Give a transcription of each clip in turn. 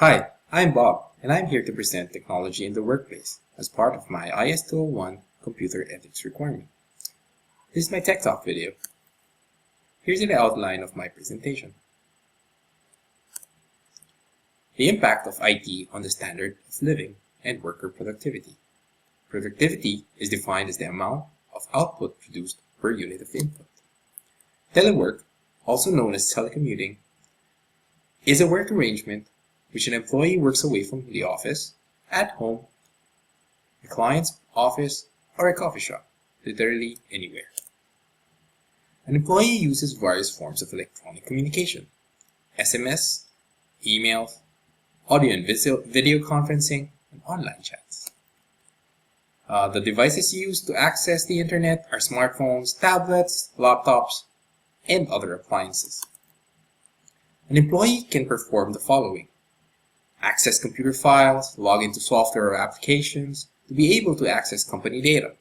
Hi, I'm Bob, and I'm here to present technology in the workplace as part of my IS201 Computer Ethics Requirement. This is my Tech Talk video. Here's the outline of my presentation. The impact of IT on the standard of living and worker productivity. Productivity is defined as the amount of output produced per unit of input. Telework, also known as telecommuting, is a work arrangement which an employee works away from the office, at home, a client's office, or a coffee shop, literally anywhere. An employee uses various forms of electronic communication: SMS, emails, audio and video conferencing, and online chats. The devices used to access the internet are smartphones, tablets, laptops, and other appliances. An employee can perform the following: access computer files, log into software or applications, to be able to access company data,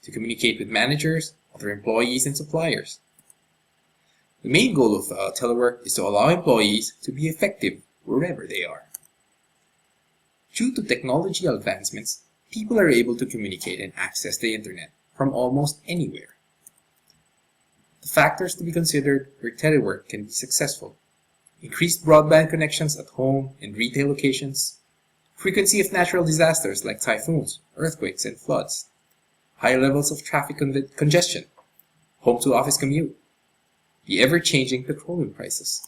to communicate with managers, other employees, and suppliers. The main goal of telework is to allow employees to be effective wherever they are. Due to technology advancements, people are able to communicate and access the internet from almost anywhere. The factors to be considered where telework can be successful: increased broadband connections at home and retail locations, frequency of natural disasters like typhoons, earthquakes, and floods, high levels of traffic congestion, home-to-office commute, the ever-changing petroleum prices.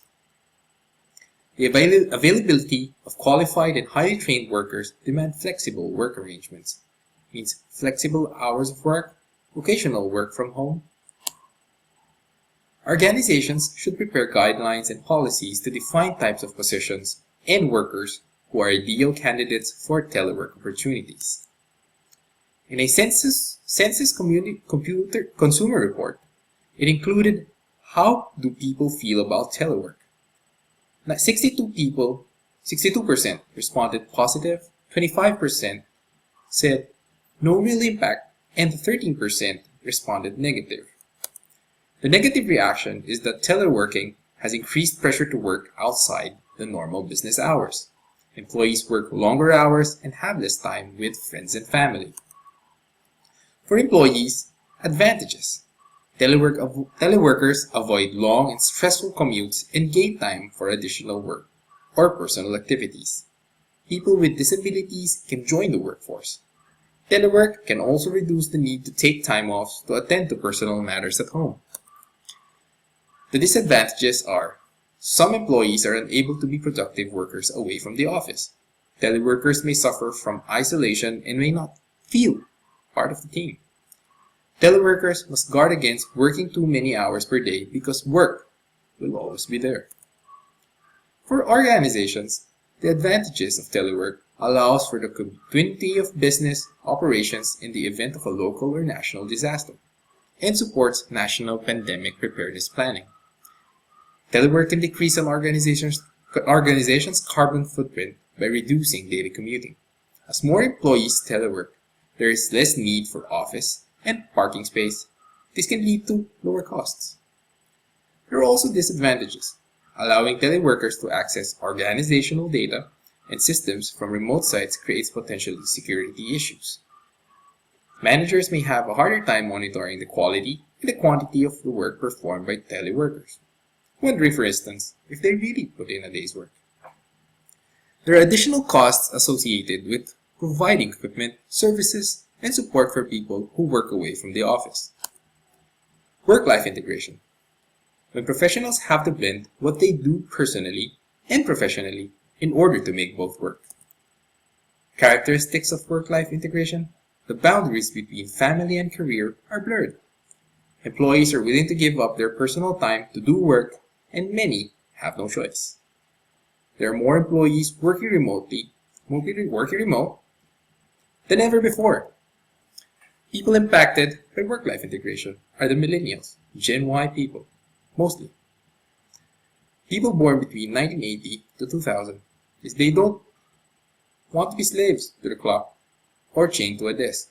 The availability of qualified and highly trained workers demand flexible work arrangements, means flexible hours of work, occasional work from home. Organizations should prepare guidelines and policies to define types of positions and workers who are ideal candidates for telework opportunities. In a Census Consumer Report, it included how do people feel about telework. 62% responded positive, 25% said no real impact, and 13% responded negative. The negative reaction is that teleworking has increased pressure to work outside the normal business hours. Employees work longer hours and have less time with friends and family. For employees, advantages: teleworkers avoid long and stressful commutes and gain time for additional work or personal activities. People with disabilities can join the workforce. Telework can also reduce the need to take time off to attend to personal matters at home. The disadvantages are: some employees are unable to be productive workers away from the office. Teleworkers may suffer from isolation and may not feel part of the team. Teleworkers must guard against working too many hours per day because work will always be there. For organizations, the advantages of telework allows for the continuity of business operations in the event of a local or national disaster, and supports national pandemic preparedness planning. Telework can decrease an organization's carbon footprint by reducing daily commuting. As more employees telework, there is less need for office and parking space. This can lead to lower costs. There are also disadvantages. Allowing teleworkers to access organizational data and systems from remote sites creates potential security issues. Managers may have a harder time monitoring the quality and the quantity of the work performed by teleworkers, wondering, for instance, if they really put in a day's work. There are additional costs associated with providing equipment, services, and support for people who work away from the office. Work-life integration. When professionals have to blend what they do personally and professionally in order to make both work. Characteristics of work-life integration: the boundaries between family and career are blurred. Employees are willing to give up their personal time to do work, and many have no choice. There are more employees working remote than ever before. People impacted by work-life integration are the millennials, Gen Y people, mostly. People born between 1980 to 2000, is they don't want to be slaves to the clock or chained to a desk.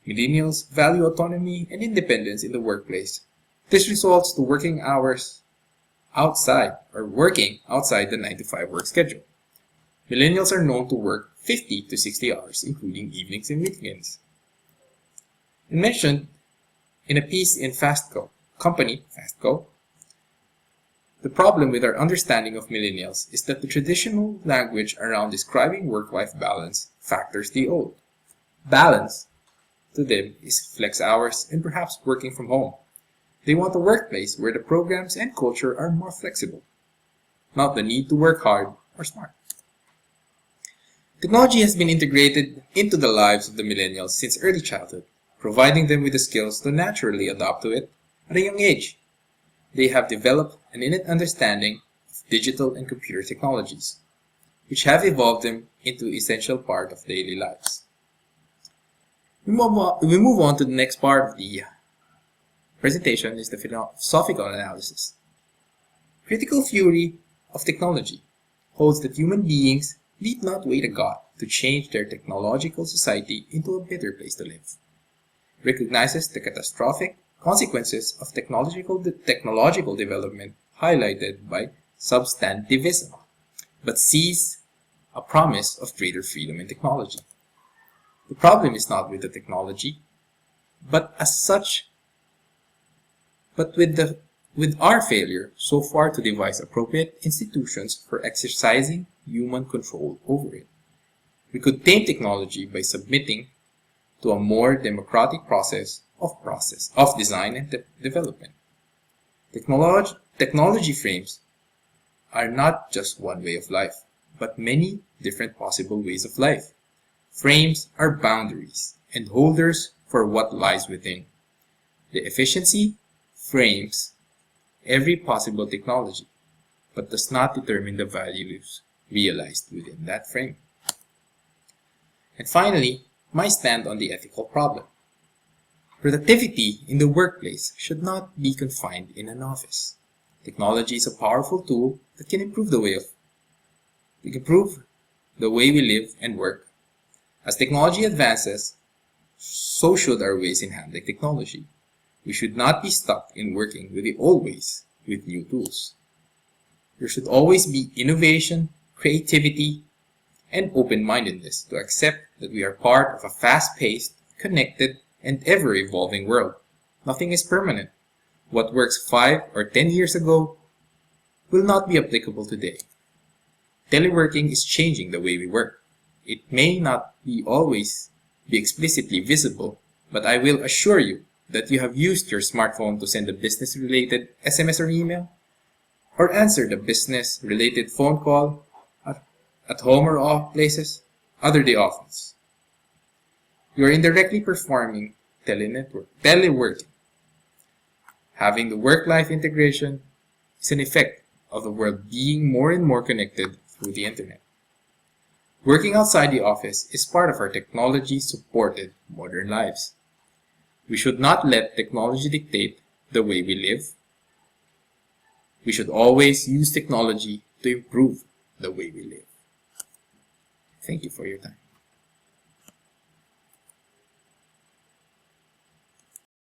Millennials value autonomy and independence in the workplace. This results to working outside the 9-to-5 work schedule. Millennials are known to work 50 to 60 hours, including evenings and weekends. And mentioned in a piece in Fastco, the problem with our understanding of millennials is that the traditional language around describing work-life balance factors the old. Balance, to them, is flex hours and perhaps working from home. They want a workplace where the programs and culture are more flexible, not the need to work hard or smart. Technology has been integrated into the lives of the millennials since early childhood, providing them with the skills to naturally adapt to it at a young age. They have developed an innate understanding of digital and computer technologies, which have evolved them into an essential part of daily lives. We move on to the next part of the presentation is the philosophical analysis. Critical theory of technology holds that human beings need not wait a god to change their technological society into a better place to live. It recognizes the catastrophic consequences of technological development highlighted by substantivism, but sees a promise of greater freedom in technology. The problem is not with the technology, but with our failure so far to devise appropriate institutions for exercising human control over it. We could tame technology by submitting to a more democratic process of design and development. Technology frames are not just one way of life, but many different possible ways of life. Frames are boundaries and holders for what lies within. The efficiency frames every possible technology, but does not determine the values realized within that frame. And finally, my stand on the ethical problem. Productivity in the workplace should not be confined in an office. Technology is a powerful tool that can improve the way we live and work. As technology advances, so should our ways in handling technology. We should not be stuck in working with the old ways with new tools. There should always be innovation, creativity, and open-mindedness to accept that we are part of a fast-paced, connected, and ever-evolving world. Nothing is permanent. What works 5 or 10 years ago will not be applicable today. Teleworking is changing the way we work. It may not always be explicitly visible, but I will assure you that you have used your smartphone to send a business-related SMS or email, or answer the business-related phone call at home or other day office. You are indirectly performing teleworking. Having the work-life integration is an effect of the world being more and more connected through the internet. Working outside the office is part of our technology-supported modern lives. We should not let technology dictate the way we live. We should always use technology to improve the way we live. Thank you for your time.